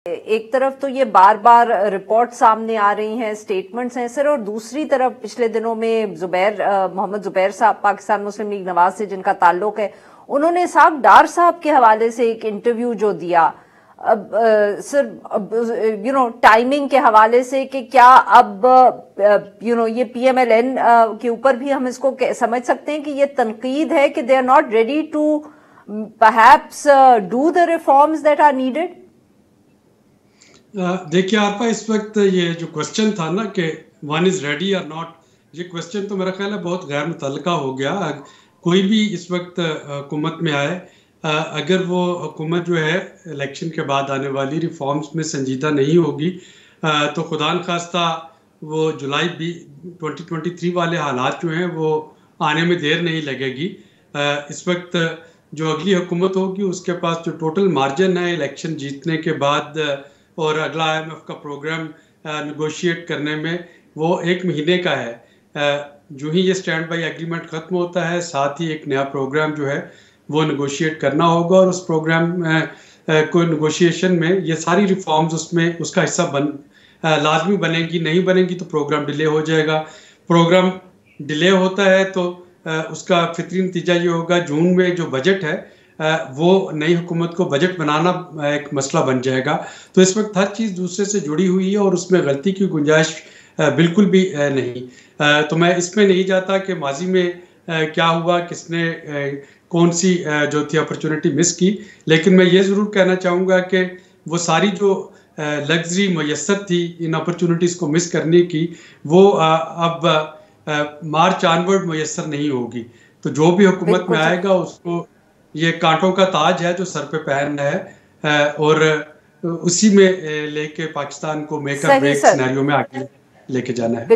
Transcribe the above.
एक तरफ तो ये बार बार रिपोर्ट सामने आ रही हैं, स्टेटमेंट्स हैं सर, और दूसरी तरफ पिछले दिनों में मोहम्मद जुबैर साहब पाकिस्तान मुस्लिम लीग नवाज से जिनका ताल्लुक है, उन्होंने साहब डार साहब के हवाले से एक इंटरव्यू जो दिया, अब सर टाइमिंग के हवाले से कि क्या अब ये PMLN के ऊपर भी हम इसको समझ सकते हैं कि ये तनकीद है कि they are not ready to perhaps do the reforms that are needed. देखिए आपका इस वक्त ये जो क्वेश्चन था ना कि वन इज रेडी और नॉट, ये क्वेश्चन तो मेरा ख्याल है बहुत गैर मुतल्लका हो गया। कोई भी इस वक्त हुकूमत में आए, अगर वो हुकूमत जो है इलेक्शन के बाद आने वाली रिफॉर्म्स में संजीदा नहीं होगी तो खुदा न खास्ता वो जुलाई 2023 वाले हालात जो हैं वो आने में देर नहीं लगेगी। इस वक्त जो अगली हुकूमत होगी उसके पास जो टोटल मार्जिन है इलेक्शन जीतने के बाद और अगला IMF का प्रोग्राम नेगोशिएट करने में वो 1 महीने का है। जो ही ये स्टैंड बाई एग्रीमेंट ख़त्म होता है, साथ ही एक नया प्रोग्राम जो है वो नेगोशिएट करना होगा और उस प्रोग्राम को नेगोशिएशन में ये सारी रिफॉर्म्स उसमें उसका हिस्सा लाजमी बनेगी। नहीं बनेगी तो प्रोग्राम डिले हो जाएगा। प्रोग्राम डिले होता है तो उसका फितरी नतीजा ये होगा, जून में जो बजट है वो नई हुकूमत को बजट बनाना एक मसला बन जाएगा। तो इस वक्त हर चीज़ दूसरे से जुड़ी हुई है और उसमें गलती की गुंजाइश बिल्कुल भी नहीं। तो मैं इसमें नहीं जाता कि माजी में क्या हुआ, किसने कौन सी जो थी अपॉर्चुनिटी मिस की, लेकिन मैं ये ज़रूर कहना चाहूँगा कि वो सारी जो लग्जरी मैसर थी इन अपॉर्चुनिटीज़ को मिस करने की, वो अब मार्च ऑनवर्ड मैसर नहीं होगी। तो जो भी हुकूमत में आएगा उसको ये कांटों का ताज है जो सर पे पहनना है और उसी में लेके पाकिस्तान को मेक और ब्रेक सिनेरियो में आगे लेके जाना है।